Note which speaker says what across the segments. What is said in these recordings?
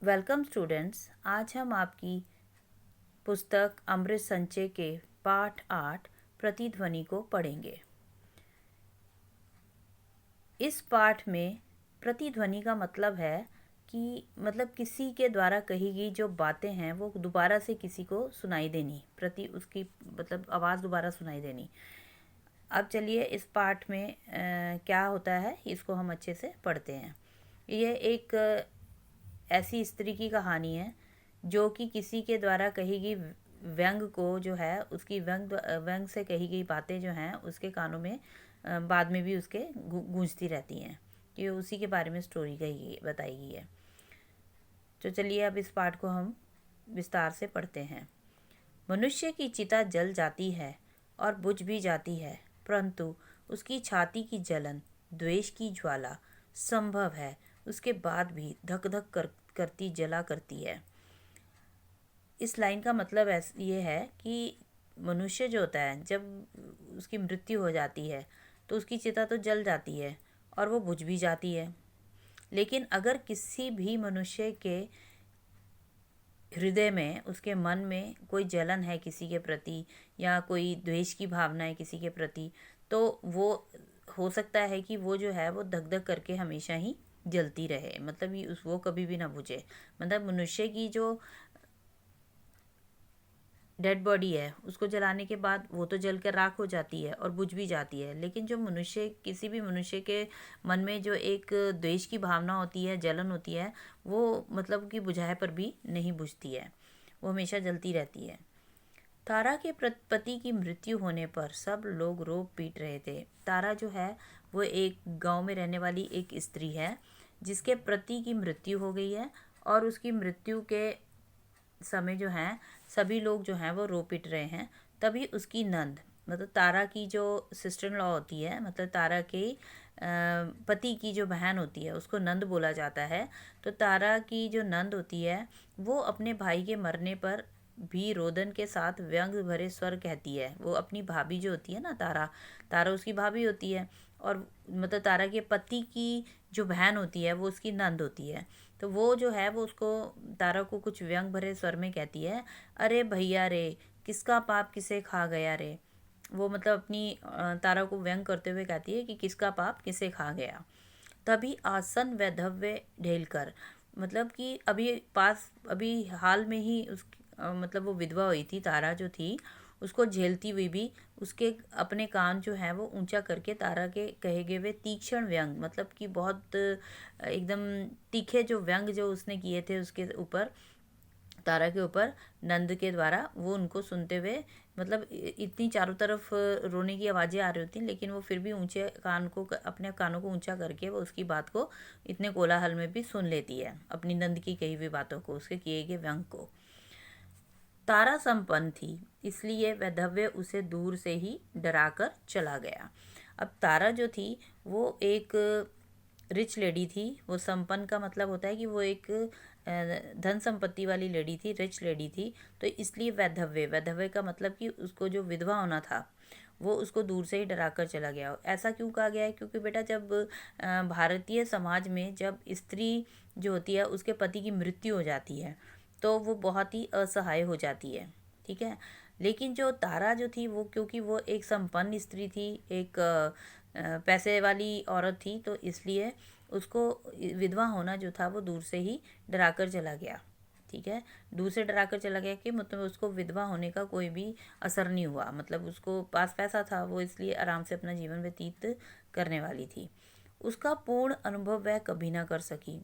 Speaker 1: Welcome students. आज हम आपकी पुस्तक अमृत संचय के पाठ 8 प्रतिध्वनि को पढ़ेंगे। इस पाठ में प्रतिध्वनि का मतलब है कि किसी के द्वारा कही गई जो बातें हैं वो दोबारा से किसी को सुनाई देनी, उसकी आवाज़ दोबारा सुनाई देनी। अब चलिए इस पाठ में क्या होता है इसको हम अच्छे से पढ़ते हैं। ये एक ऐसी स्त्री की कहानी है जो कि किसी के द्वारा कही गई व्यंग को जो है उसकी व्यंग से कही गई बातें जो हैं उसके कानों में बाद में भी उसके गूंजती रहती हैं। ये उसी के बारे में स्टोरी बताई गई है। तो चलिए अब इस पाठ को हम विस्तार से पढ़ते हैं। मनुष्य की चिता जल जाती है और बुझ भी जाती है, परंतु उसकी छाती की जलन द्वेष की ज्वाला संभव है, उसके बाद भी धक धक करती जला करती है। इस लाइन का मतलब ये है कि मनुष्य जो होता है जब उसकी मृत्यु हो जाती है तो उसकी चिता तो जल जाती है और वो बुझ भी जाती है, लेकिन अगर किसी भी मनुष्य के हृदय में, उसके मन में कोई जलन है किसी के प्रति या कोई द्वेष की भावना है किसी के प्रति, तो वो हो सकता है कि वो जो है वो धक धक करके हमेशा ही जलती रहे, वो कभी भी ना बुझे। मनुष्य की जो डेड बॉडी है उसको जलाने के बाद वो तो जल कर राख हो जाती है और बुझ भी जाती है, लेकिन जो किसी भी मनुष्य के मन में जो एक द्वेष की भावना होती है, जलन होती है, वो कि बुझाए पर भी नहीं बुझती है, वो हमेशा जलती रहती है। तारा के पति की मृत्यु होने पर सब लोग रो पीट रहे थे। तारा जो है वो एक गांव में रहने वाली एक स्त्री है जिसके पति की मृत्यु हो गई है और उसकी मृत्यु के समय जो है सभी लोग जो हैं वो रो पिट रहे हैं। तभी उसकी नंद तारा की जो सिस्टर इन लॉ होती है, तारा के पति की जो बहन होती है उसको नंद बोला जाता है। तो तारा की जो नंद होती है वो अपने भाई के मरने पर भी रोदन के साथ व्यंग भरे स्वर कहती है। वो अपनी भाभी जो होती है ना, तारा उसकी भाभी होती है और तारा के पति की जो बहन होती है वो उसकी नंद होती है। तो वो जो है वो उसको तारा को कुछ व्यंग भरे स्वर में कहती है, अरे भैया रे, किसका पाप किसे खा गया रे। वो अपनी तारा को व्यंग करते हुए कहती है कि किसका पाप किसे खा गया। तभी आसन वैधव्य ढेलकर, कि अभी हाल में ही वो विधवा हुई थी तारा जो थी, उसको झेलती हुई भी उसके अपने कान जो है वो ऊंचा करके तारा के कहे गए वे तीक्ष्ण व्यंग, कि बहुत एकदम तीखे जो व्यंग जो उसने किए थे उसके ऊपर, तारा के ऊपर नंद के द्वारा, वो उनको सुनते हुए इतनी चारों तरफ रोने की आवाज़ें आ रही होती लेकिन वो फिर भी ऊंचे अपने कानों को ऊंचा करके वो उसकी बात को इतने कोलाहल में भी सुन लेती है, अपनी नंद की कही हुई बातों को, उसके किए गए व्यंग को। तारा संपन्न थी इसलिए वैधव्य उसे दूर से ही डराकर चला गया। अब तारा जो थी वो एक रिच लेडी थी। वो संपन्न का मतलब होता है कि वो एक धन संपत्ति वाली लेडी थी, रिच लेडी थी। तो इसलिए वैधव्य का मतलब कि उसको जो विधवा होना था वो उसको दूर से ही डरा कर चला गया। ऐसा क्यों कहा गया है? क्योंकि बेटा जब भारतीय समाज में जब स्त्री जो होती है उसके पति की मृत्यु हो जाती है तो वो बहुत ही असहाय हो जाती है, ठीक है। लेकिन जो तारा जो थी वो, क्योंकि वो एक संपन्न स्त्री थी, एक पैसे वाली औरत थी, तो इसलिए उसको विधवा होना जो था वो दूर से ही डरा कर चला गया, ठीक है। दूर से डरा कर चला गया कि उसको विधवा होने का कोई भी असर नहीं हुआ, उसको पास पैसा था, वो इसलिए आराम से अपना जीवन व्यतीत करने वाली थी। उसका पूर्ण अनुभव वह कभी ना कर सकी।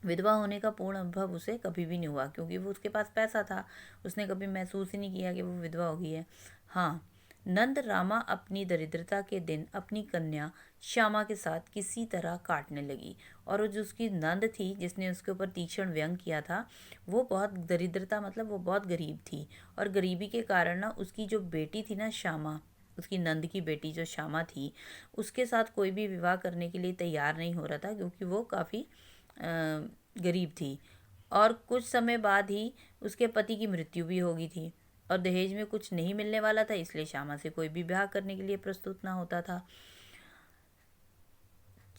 Speaker 1: विधवा होने का पूर्ण अनुभव उसे कभी भी नहीं हुआ क्योंकि वो उसके पास पैसा था, उसने कभी महसूस ही नहीं किया कि वो विधवा हो गई है। हाँ, नंद रामा अपनी दरिद्रता के दिन अपनी कन्या श्यामा के साथ किसी तरह काटने लगी, और जो उसकी नंद थी जिसने उसके ऊपर तीक्ष्ण व्यंग किया था वो बहुत दरिद्रता वो बहुत गरीब थी, और गरीबी के कारण ना उसकी जो बेटी थी ना श्यामा, उसकी नंद की बेटी जो श्यामा थी, उसके साथ कोई भी विवाह करने के लिए तैयार नहीं हो रहा था क्योंकि वो काफ़ी गरीब थी। और कुछ समय बाद ही उसके पति की मृत्यु भी हो गई थी और दहेज में कुछ नहीं मिलने वाला था, इसलिए श्यामा से कोई भी ब्याह करने के लिए प्रस्तुत ना होता था।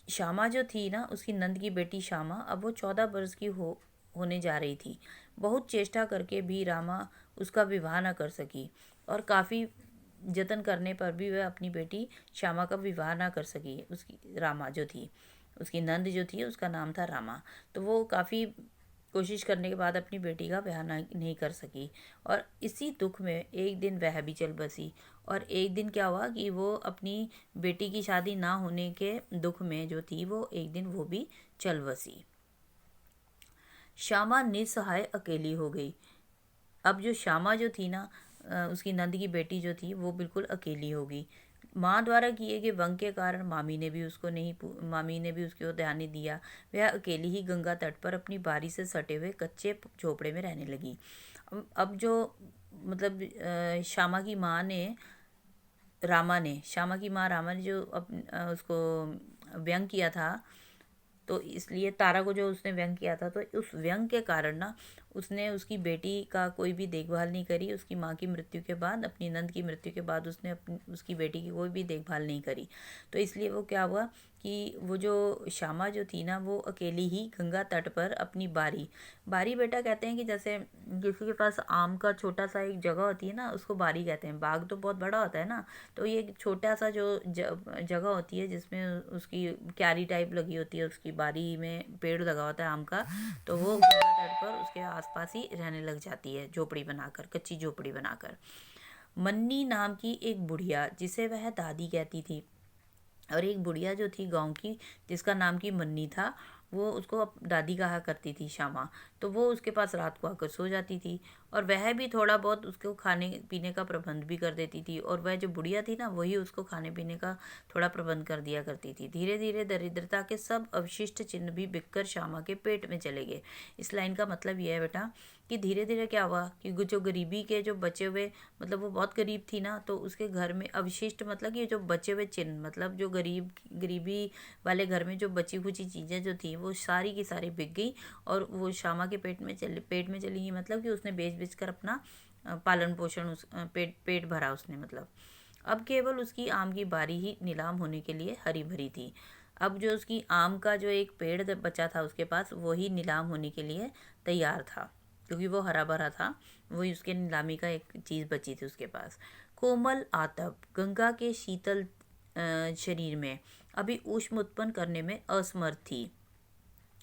Speaker 1: श्यामा जो थी ना, उसकी नंद की बेटी श्यामा, अब वो 14 वर्ष की होने जा रही थी। बहुत चेष्टा करके भी रामा उसका विवाह न कर सकी और काफ़ी जतन करने पर भी वह अपनी बेटी श्यामा का विवाह ना कर सकी। उसकी रामा जो थी, उसकी नंद जो थी, उसका नाम था रामा। तो वो काफ़ी कोशिश करने के बाद अपनी बेटी का ब्याह नहीं कर सकी और इसी दुख में एक दिन वह भी चल बसी। और एक दिन क्या हुआ कि वो अपनी बेटी की शादी ना होने के दुख में जो थी, वो एक दिन वो भी चल बसी। श्यामा निस्सहाय अकेली हो गई। अब जो श्यामा जो थी ना, उसकी नंद की बेटी जो थी, वो बिल्कुल अकेली हो गई। माँ द्वारा किए गए व्यंग के कारण मामी ने भी उसकी ओर ध्यान नहीं दिया। वह अकेली ही गंगा तट पर अपनी बारी से सटे हुए कच्चे झोपड़े में रहने लगी। अब जो मतलब श्यामा की माँ रामा ने जो उसको व्यंग किया था, तो इसलिए तारा को जो उसने व्यंग किया था, तो उस व्यंग के कारण ना उसने उसकी बेटी का कोई भी देखभाल नहीं करी। उसकी माँ की मृत्यु के बाद, अपनी नंद की मृत्यु के बाद उसने उसकी बेटी की कोई भी देखभाल नहीं करी। तो इसलिए वो क्या हुआ कि वो जो श्यामा जो थी ना, वो अकेली ही गंगा तट पर अपनी बारी बेटा कहते हैं कि जैसे किसी के पास आम का छोटा सा एक जगह होती है ना, उसको बारी कहते हैं। बाग तो बहुत बड़ा होता है ना, तो ये एक छोटा सा जो जगह होती है जिसमें उसकी क्यारी टाइप लगी होती है, उसकी बारी में पेड़ लगा होता है आम का, तो वो गंगा तट पर उसके आसपास ही रहने लग जाती है, झोपड़ी बनाकर, कच्ची झोपड़ी बनाकर। मन्नी नाम की एक बुढ़िया, जिसे वह दादी कहती थी, और एक बुढ़िया जो थी गांव की, जिसका नाम की मन्नी था, वो उसको दादी कहा करती थी श्यामा। तो वो उसके पास रात को आकर सो जाती थी और वह भी थोड़ा बहुत उसको खाने पीने का प्रबंध भी कर देती थी। और वह जो बुढ़िया थी ना, वही उसको खाने पीने का थोड़ा प्रबंध कर दिया करती थी। धीरे धीरे दरिद्रता के सब अवशिष्ट चिन्ह भी बिककर श्यामा के पेट में चले गए। इस लाइन का मतलब यह है बेटा कि धीरे धीरे क्या हुआ कि जो गरीबी के जो बचे हुए, मतलब वो बहुत गरीब थी ना, तो उसके घर में अवशिष्ट मतलब कि जो बचे हुए चिन्ह, मतलब जो गरीबी वाले घर में जो बची खुची चीज़ें जो थी, वो सारी की सारी बिक गई और वो श्यामा के पेट में चली गई। मतलब कि उसने बेच बेच कर अपना पालन पोषण पेट भरा उसने। मतलब अब केवल उसकी आम की बारी ही नीलाम होने के लिए हरी भरी थी। अब जो उसकी आम का जो एक पेड़ बचा था उसके पास, वही नीलाम होने के लिए तैयार था, क्योंकि वो हरा भरा था। वही उसके नीलामी का एक चीज़ बची थी उसके पास। कोमल आतप गंगा के शीतल शरीर में अभी ऊष्म उत्पन्न करने में असमर्थ थी।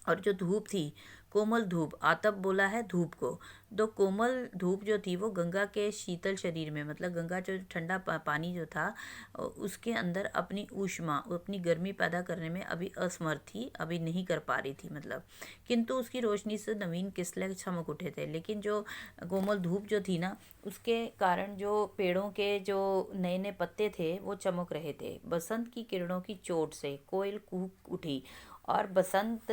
Speaker 1: और जो धूप थी, कोमल धूप, आतप बोला है धूप को, तो कोमल धूप जो थी वो गंगा के शीतल शरीर में, मतलब गंगा जो ठंडा पानी जो था, उसके अंदर अपनी ऊष्मा, अपनी गर्मी पैदा करने में अभी असमर्थ थी, अभी नहीं कर पा रही थी। मतलब किंतु उसकी रोशनी से नवीन किस्ले चमक उठे थे। लेकिन जो कोमल धूप जो थी ना, उसके कारण जो पेड़ों के जो नए नए पत्ते थे वो चमक रहे थे। बसंत की किरणों की चोट से कोयल कूक उठी और बसंत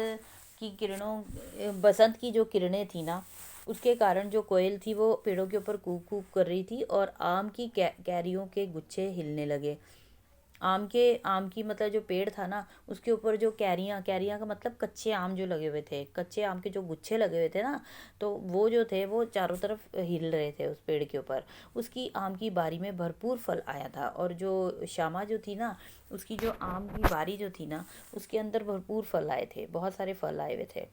Speaker 1: की जो किरणें थी ना, उसके कारण जो कोयल थी वो पेड़ों के ऊपर कूक कूक कर रही थी और आम की कैरियों के गुच्छे हिलने लगे। आम की मतलब जो पेड़ था ना, उसके ऊपर जो कैरियां का मतलब कच्चे आम जो लगे हुए थे, कच्चे आम के जो गुच्छे लगे हुए थे ना, तो वो जो थे वो चारों तरफ हिल रहे थे उस पेड़ के ऊपर। उसकी आम की बारी में भरपूर फल आया था और जो श्यामा जो थी ना, उसकी जो आम की बारी जो थी ना, उसके अंदर भरपूर फल आए थे, बहुत सारे फल आए हुए थे।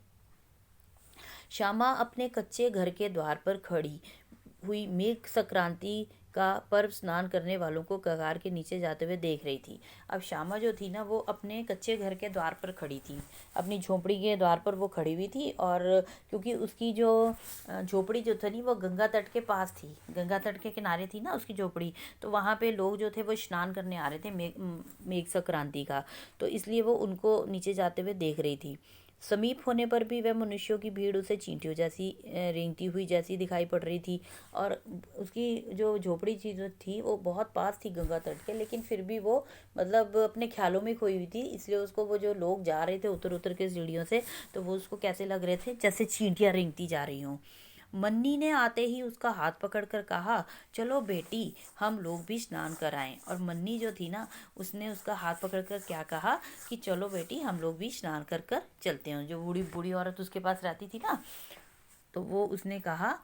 Speaker 1: श्यामा अपने कच्चे घर के द्वार पर खड़ी हुई मेघ संक्रांति का पर्व स्नान करने वालों को कगार के नीचे जाते हुए देख रही थी। अब श्यामा जो थी ना, वो अपने कच्चे घर के द्वार पर खड़ी थी, अपनी झोपड़ी के द्वार पर वो खड़ी हुई थी। और क्योंकि उसकी जो झोपड़ी जो थी वो गंगा तट के पास थी, गंगा तट के किनारे थी ना उसकी झोपड़ी, तो वहाँ पे लोग जो थे वो स्नान करने आ रहे थे मेघ संक्रांति का, तो इसलिए वो उनको नीचे जाते हुए देख रही थी। समीप होने पर भी वह मनुष्यों की भीड़ उसे चींटियों जैसी रेंगती हुई जैसी दिखाई पड़ रही थी। और उसकी जो झोपड़ी चीज थी वो बहुत पास थी गंगा तट के, लेकिन फिर भी वो मतलब अपने ख्यालों में खोई हुई थी। इसलिए उसको वो जो लोग जा रहे थे उतर उतर के सीढ़ियों से, तो वो उसको कैसे लग रहे थे, जैसे चींटियां रेंगती जा रही हों। मन्नी ने आते ही उसका हाथ पकड़कर कहा, चलो बेटी, हम लोग भी स्नान कराएं। और मन्नी जो थी ना, उसने उसका हाथ पकड़कर क्या कहा कि चलो बेटी, हम लोग भी स्नान कर कर चलते हैं। जो बूढ़ी बूढ़ी औरत उसके पास रहती थी ना, तो वो उसने कहा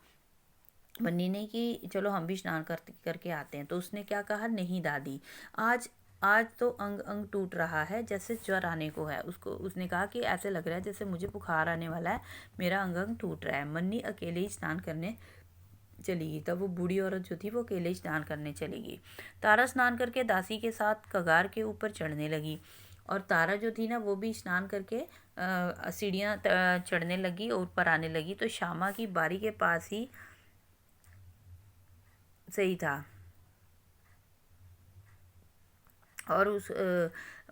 Speaker 1: मन्नी ने कि चलो हम भी स्नान करके आते हैं। तो उसने क्या कहा, नहीं दादी, आज आज तो अंग अंग टूट रहा है, जैसे ज्वर आने को है। उसने कहा कि ऐसे लग रहा है जैसे मुझे बुखार आने वाला है, मेरा अंग अंग टूट रहा है। मन्नी अकेले ही स्नान करने चली गई। तब वो बूढ़ी औरत जो थी वो अकेले ही स्नान करने चली गई। तारा स्नान करके दासी के साथ कगार के ऊपर चढ़ने लगी, और तारा जो थी ना वो भी स्नान करके सीढ़ियाँ चढ़ने लगी और ऊपर आने लगी। तो श्यामा की बारी के पास ही सही था, और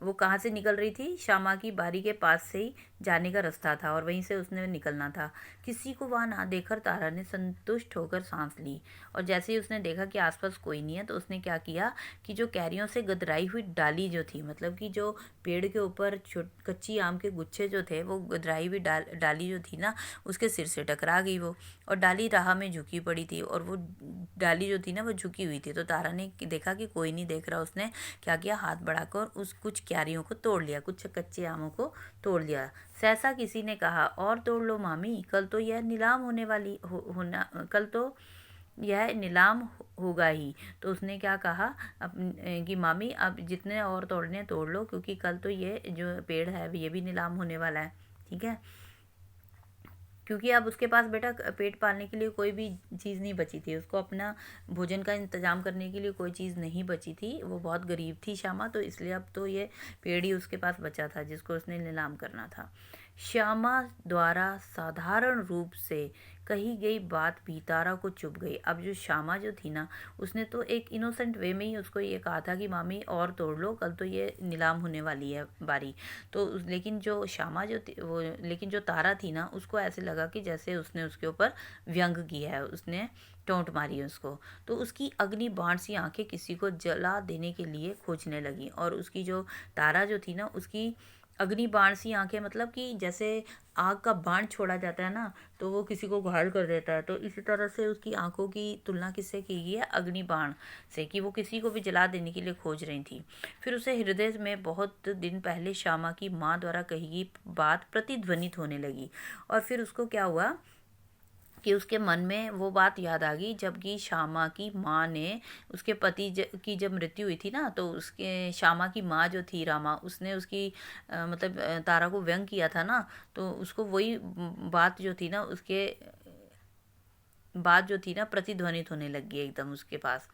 Speaker 1: वो कहाँ से निकल रही थी? श्यामा की बारी के पास से ही जाने का रास्ता था, और वहीं से उसने निकलना था। किसी को वहाँ ना देखकर तारा ने संतुष्ट होकर सांस ली, और जैसे ही उसने देखा कि आसपास कोई नहीं है, तो उसने क्या किया कि जो कैरियों से गदराई हुई डाली जो थी, मतलब कि जो पेड़ के ऊपर कच्ची आम के गुच्छे जो थे, वो गदराई हुई डाली जो थी ना, उसके सिर से टकरा गई वो, और डाली राह में झुकी पड़ी थी, और वो डाली जो थी ना वो झुकी हुई थी। तो तारा ने देखा कि कोई नहीं देख रहा, उसने क्या किया, हाथ बढ़ाकर उस कुछ क्यारियों को तोड़ लिया, कुछ कच्चे आमों को तोड़ लिया। सहसा किसी ने कहा, और तोड़ लो मामी, कल तो यह नीलाम होने वाली होना, कल तो यह नीलाम होगा ही। तो उसने क्या कहा कि मामी अब जितने और तोड़ने तोड़ लो, क्योंकि कल तो ये जो पेड़ है ये भी नीलाम होने वाला है। ठीक है, क्योंकि अब उसके पास बेटा पेट पालने के लिए कोई भी चीज़ नहीं बची थी, उसको अपना भोजन का इंतजाम करने के लिए कोई चीज़ नहीं बची थी। वो बहुत गरीब थी श्यामा, तो इसलिए अब तो ये पेड़ ही उसके पास बचा था जिसको उसने नीलाम करना था। श्यामा द्वारा साधारण रूप से कही गई बात भी तारा को चुभ गई। अब जो श्यामा जो थी ना, उसने तो एक इनोसेंट वे में ही उसको ये कहा था कि मामी और तोड़ लो, कल तो ये नीलाम होने वाली है बारी। तो लेकिन जो श्यामा जो वो लेकिन जो तारा थी ना, उसको ऐसे लगा कि जैसे उसने उसके ऊपर व्यंग किया है, उसने टोंट मारी है उसको। तो उसकी अग्नि बाण सी आंखें किसी को जला देने के लिए खोजने लगी, और उसकी जो तारा जो थी ना, उसकी अग्नि बाण सी आंखें, मतलब कि जैसे आग का बाण छोड़ा जाता है ना, तो वो किसी को घायल कर देता है, तो इसी तरह से उसकी आंखों की तुलना किससे की गई है? अग्नि बाण से, कि वो किसी को भी जला देने के लिए खोज रही थी। फिर उसे हृदय में बहुत दिन पहले श्यामा की माँ द्वारा कही गई बात प्रतिध्वनित होने लगी, और फिर उसको क्या हुआ कि उसके मन में वो बात याद आ गई, जबकि श्यामा की माँ ने उसके पति की जब मृत्यु हुई थी ना, तो उसके श्यामा की माँ जो थी रामा, उसने उसकी मतलब तारा को व्यंग किया था ना, तो उसको वही बात जो थी ना, उसके बात जो थी ना प्रतिध्वनित होने लग गई एकदम उसके पास।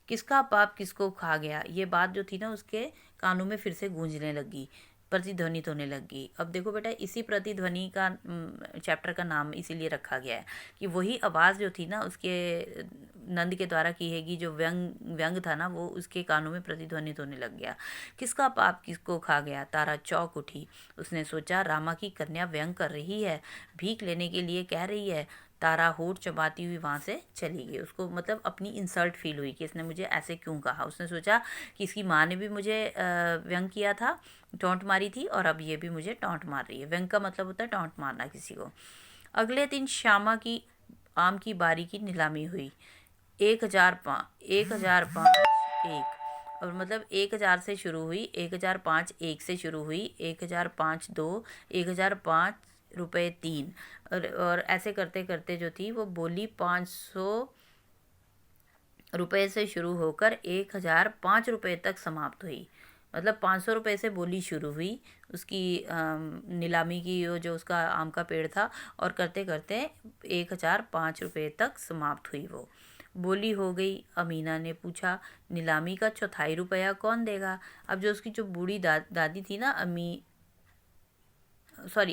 Speaker 1: किसका पाप किसको खा गया, ये बात जो थी ना उसके कानों में फिर से गूंजने लगी, प्रतिध्वनित होने लगी। अब देखो बेटा, इसी प्रतिध्वनि का चैप्टर का नाम इसीलिए रखा गया है कि वही आवाज़ जो थी ना उसके नंद के द्वारा की हैगी, जो व्यंग व्यंग था ना, वो उसके कानों में प्रतिध्वनित होने लग गया। किसका पाप किसको खा गया? तारा चौंक उठी। उसने सोचा, रामा की कन्या व्यंग कर रही है, भीख लेने के लिए कह रही है। तारा होठ चबाती हुई वहाँ से चली गई। उसको मतलब अपनी इंसल्ट फील हुई कि इसने मुझे ऐसे क्यों कहा। उसने सोचा कि इसकी माँ ने भी मुझे व्यंग किया था, टोंट मारी थी, और अब ये भी मुझे टोंट मार रही है। व्यंग का मतलब होता है टोंट मारना किसी को। अगले दिन श्यामा की आम की बारी की नीलामी हुई। 1005 एक, और मतलब 1000 से शुरू हुई, 1005 एक से शुरू हुई, 1005 दो, 1005 रुपये 3, और ऐसे करते करते जो थी वो बोली 500 रुपये से शुरू होकर 1005 रुपये तक समाप्त हुई। मतलब 500 रुपये से बोली शुरू हुई उसकी नीलामी की, जो उसका आम का पेड़ था, और करते करते 1005 रुपये तक समाप्त हुई वो बोली हो गई। अमीना ने पूछा, नीलामी का चौथाई रुपया कौन देगा? अब जो उसकी जो बूढ़ी दादी थी ना,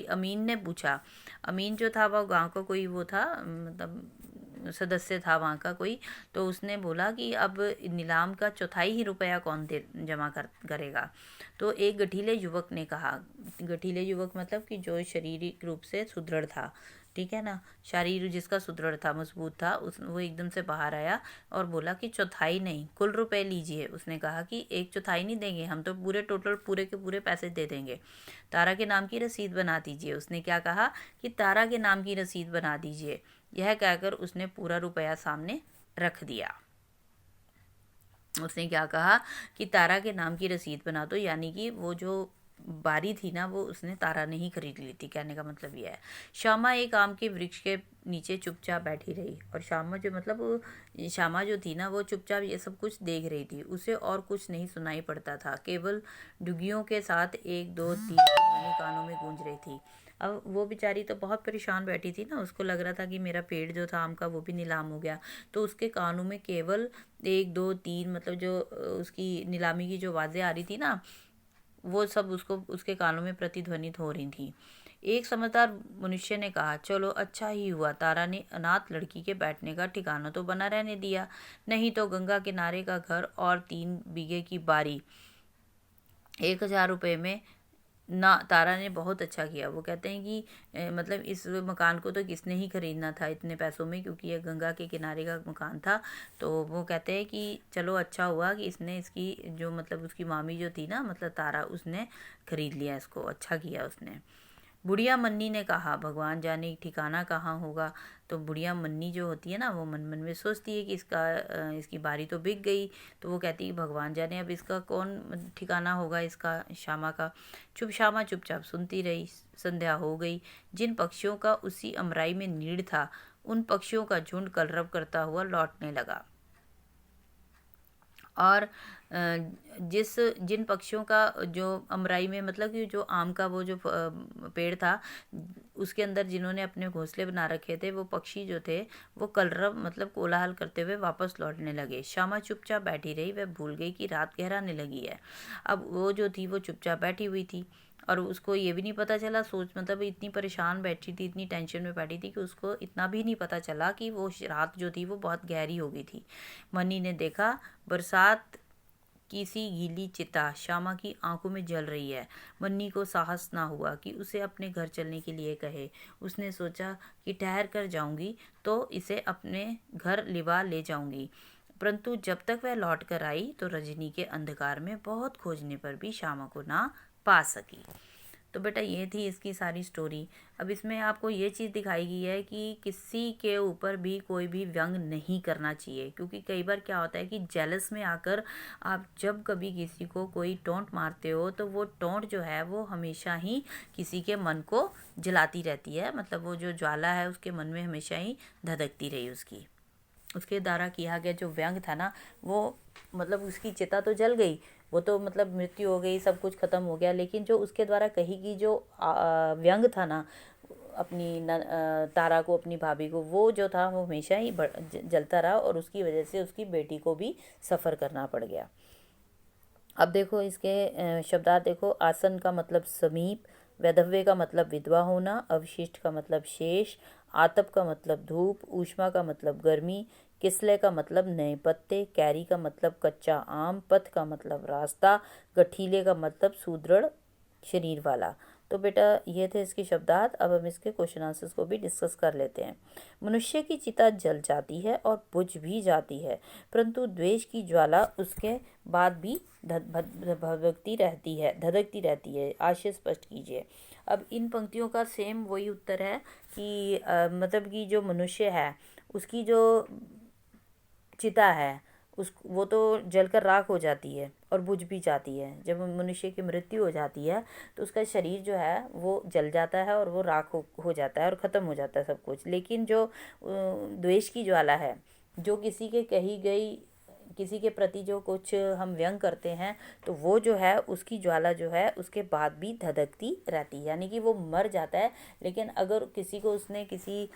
Speaker 1: अमीन ने पूछा। अमीन जो था वह गांव का कोई वो था, मतलब सदस्य था वहाँ का कोई। तो उसने बोला कि अब नीलाम का चौथाई ही रुपया कौन दे जमा करेगा? तो एक गठीले युवक ने कहा। गठीले युवक मतलब कि जो शारीरिक रूप से सुदृढ़ था, ठीक है ना, शरीर जिसका सुदृढ़ था, मजबूत था, वो एकदम से बाहर आया और बोला कि चौथाई नहीं, कुल रुपए लीजिए। उसने कहा कि एक चौथाई नहीं देंगे, हम तो पूरे टोटल पूरे के पूरे पैसे दे देंगे। तारा के नाम की रसीद बना दीजिए। उसने क्या कहा कि तारा के नाम की रसीद बना दीजिए। यह कहकर उसने पूरा रुपया सामने रख दिया। उसने क्या कहा कि तारा के नाम की रसीद बना दो, यानी कि वो जो बारी थी ना वो उसने तारा ने ही खरीद ली थी। कहने का मतलब यह है। श्यामा एक आम के वृक्ष के नीचे चुपचाप बैठी रही और श्यामा जो थी ना वो चुपचाप ये सब कुछ देख रही थी। उसे और कुछ नहीं सुनाई पड़ता था, केवल डुगियों के साथ एक दो तीन की ध्वनि कानों में गूंज रही थी। अब वो बेचारी तो बहुत परेशान बैठी थी ना, उसको लग रहा था कि मेरा पेड़ जो था आम का वो भी नीलाम हो गया। तो उसके कानों में केवल एक दो तीन मतलब जो उसकी नीलामी की जो आवाज़ें आ रही थी ना, वो सब उसको उसके कानों में प्रतिध्वनित हो रही थी। एक समझदार मनुष्य ने कहा, चलो अच्छा ही हुआ तारा ने अनाथ लड़की के बैठने का ठिकाना तो बना रहने दिया, नहीं तो गंगा किनारे का घर और 3 बीघे की बारी 1,000 रुपये में ना। तारा ने बहुत अच्छा किया। वो कहते हैं कि मतलब इस मकान को तो किसने ही खरीदना था इतने पैसों में, क्योंकि ये गंगा के किनारे का मकान था। तो वो कहते हैं कि चलो अच्छा हुआ कि इसने इसकी जो मतलब उसकी मामी जो थी ना मतलब तारा, उसने खरीद लिया इसको, अच्छा किया उसने। बुढ़िया मन्नी ने कहा, भगवान जाने ठिकाना कहाँ होगा। तो बुढ़िया मन्नी जो होती है ना वो मन मन में सोचती है कि इसकी बारी तो बिक गई। तो वो कहती है भगवान जाने अब इसका कौन ठिकाना होगा इसका, श्यामा का। श्यामा चुपचाप सुनती रही। संध्या हो गई। जिन पक्षियों का उसी अमराई में नीड़ था उन पक्षियों का झुंड कलरव करता हुआ लौटने लगा। और जिन पक्षियों का जो अमराई में मतलब कि जो आम का वो जो पेड़ था उसके अंदर जिन्होंने अपने घोंसले बना रखे थे, वो पक्षी जो थे वो कलरव मतलब कोलाहल करते हुए वापस लौटने लगे। श्यामा चुपचाप बैठी रही। वह भूल गई कि रात गहराने लगी है। अब वो जो थी वो चुपचाप बैठी हुई थी और उसको ये भी नहीं पता चला, सोच मतलब इतनी परेशान बैठी थी, इतनी टेंशन में बैठी थी कि उसको इतना भी नहीं पता चला कि वो रात जो थी वो बहुत गहरी हो गई थी। मनी ने देखा बरसात की सी गीली चिता श्यामा की आंखों में जल रही है। मन्नी को साहस ना हुआ कि उसे अपने घर चलने के लिए कहे। उसने सोचा कि ठहर कर जाऊंगी तो इसे अपने घर लिवा ले जाऊंगी, परंतु जब तक वह लौट कर आई तो रजनी के अंधकार में बहुत खोजने पर भी श्यामा को ना पा सकी। तो बेटा ये थी इसकी सारी स्टोरी। अब इसमें आपको ये चीज़ दिखाई गई है कि किसी के ऊपर भी कोई भी व्यंग नहीं करना चाहिए, क्योंकि कई बार क्या होता है कि जेलस में आकर आप जब कभी किसी को कोई टोंट मारते हो तो वो टोंट जो है वो हमेशा ही किसी के मन को जलाती रहती है। मतलब वो जो ज्वाला है उसके मन में हमेशा ही धधकती रही उसके द्वारा किया गया जो व्यंग था ना वो मतलब उसकी चिता तो जल गई, वो तो मतलब मृत्यु हो गई, सब कुछ खत्म हो गया, लेकिन जो उसके द्वारा कही गई जो व्यंग था ना अपनी तारा को, अपनी भाभी को, वो जो था वो हमेशा ही जलता रहा और उसकी वजह से उसकी बेटी को भी सफ़र करना पड़ गया। अब देखो इसके शब्दार्थ देखो। आसन का मतलब समीप, वैधव्य का मतलब विधवा होना, अवशिष्ट का मतलब शेष, आतप का मतलब धूप, ऊष्मा का मतलब गर्मी, किसले का मतलब नए पत्ते, कैरी का मतलब कच्चा आम, पथ का मतलब रास्ता, गठीले का मतलब सुदृढ़ शरीर वाला। तो बेटा ये थे इसके शब्दार्थ। अब हम इसके क्वेश्चन आंसर्स को भी डिस्कस कर लेते हैं। मनुष्य की चिता जल जाती है और बुझ भी जाती है, परंतु द्वेष की ज्वाला उसके बाद भी धधकती रहती है। आशय स्पष्ट कीजिए। अब इन पंक्तियों का सेम वही उत्तर है कि मतलब कि जो मनुष्य है उसकी जो चिता है वो तो जलकर राख हो जाती है और बुझ भी जाती है। जब मनुष्य की मृत्यु हो जाती है तो उसका शरीर जो है वो जल जाता है और वो राख हो जाता है और ख़त्म हो जाता है सब कुछ। लेकिन जो द्वेष की ज्वाला है, जो किसी के कही गई किसी के प्रति जो कुछ हम व्यंग करते हैं तो वो जो है उसकी ज्वाला जो है उसके बाद भी धधकती रहती है, यानी कि वो मर जाता है। लेकिन अगर किसी को उसने किसी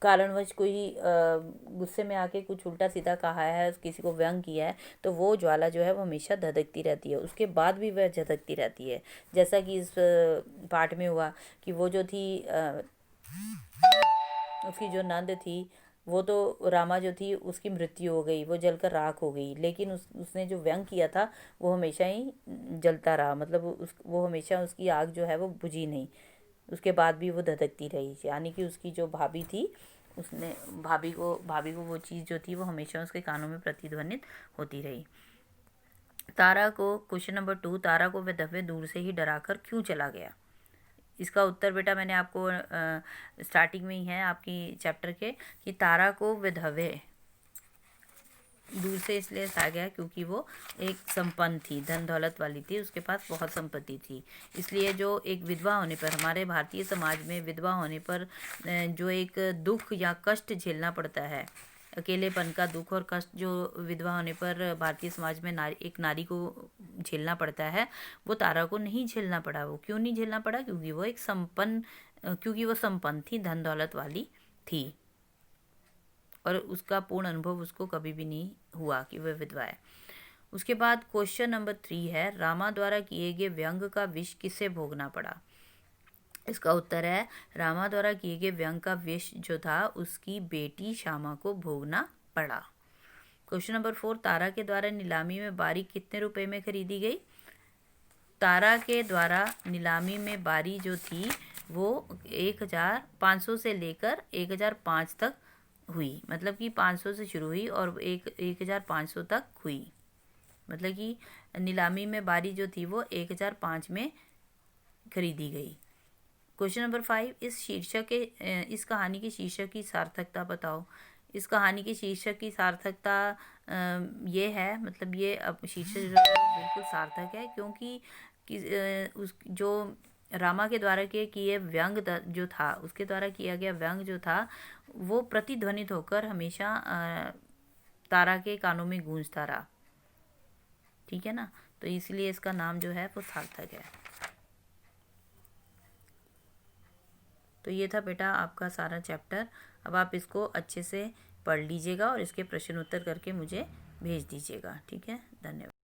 Speaker 1: कारणवश कोई गुस्से में आके कुछ उल्टा सीधा कहा है, किसी को व्यंग किया है, तो वो ज्वाला जो है वो हमेशा धधकती रहती है, उसके बाद भी वह झधकती रहती है। जैसा कि इस पाठ में हुआ कि वो जो थी उसकी जो नंद थी वो तो रामा जो थी उसकी मृत्यु हो गई, वो जलकर राख हो गई, लेकिन उसने जो व्यंग किया था वो हमेशा ही जलता रहा। मतलब वो हमेशा उसकी आग जो है वो बुझी नहीं, उसके बाद भी वो धधकती रही। यानी कि उसकी जो भाभी थी उसने भाभी को वो चीज़ जो थी वो हमेशा उसके कानों में प्रतिध्वनित होती रही। तारा को क्वेश्चन नंबर 2, तारा को वह दफे दूर से ही डराकर क्यों चला गया। इसका उत्तर बेटा मैंने आपको स्टार्टिंग में ही है आपकी चैप्टर के कि तारा को विधवे दूर से इसलिए आ गया क्योंकि वो एक संपन्न थी, धन दौलत वाली थी, उसके पास बहुत संपत्ति थी। इसलिए जो एक विधवा होने पर, हमारे भारतीय समाज में विधवा होने पर जो एक दुख या कष्ट झेलना पड़ता है, अकेलेपन का दुख और कष्ट जो विधवा होने पर भारतीय समाज में एक नारी को झेलना पड़ता है, वो तारा को नहीं झेलना पड़ा। वो क्यों नहीं झेलना पड़ा? क्योंकि वो संपन्न थी, धन दौलत वाली थी, और उसका पूर्ण अनुभव उसको कभी भी नहीं हुआ कि वह विधवा है। उसके बाद क्वेश्चन नंबर 3 है, रामा द्वारा किए गए व्यंग का विष किसे भोगना पड़ा? इसका उत्तर है, रामा द्वारा किए गए व्यंग का विष जो था उसकी बेटी श्यामा को भोगना पड़ा। क्वेश्चन नंबर 4, तारा के द्वारा नीलामी में बारी कितने रुपए में खरीदी गई? तारा के द्वारा नीलामी में बारी जो थी वो 1500 से लेकर 1005 तक हुई। मतलब कि 500 से शुरू हुई और 1500 तक हुई। मतलब कि नीलामी में बारी जो थी वो 1005 में खरीदी गई। क्वेश्चन नंबर 5, इस कहानी के शीर्षक की सार्थकता बताओ। इस कहानी के शीर्षक की सार्थकता ये है, मतलब ये अब शीर्षक जो है बिल्कुल सार्थक है, क्योंकि उस जो रामा के द्वारा किए व्यंग जो था, उसके द्वारा किया गया व्यंग जो था वो प्रतिध्वनित होकर हमेशा तारा के कानों में गूंजता रहा। ठीक है ना, तो इसलिए इसका नाम जो है वो सार्थक है। तो ये था बेटा आपका सारा चैप्टर। अब आप इसको अच्छे से पढ़ लीजिएगा और इसके प्रश्न उत्तर करके मुझे भेज दीजिएगा। ठीक है, धन्यवाद।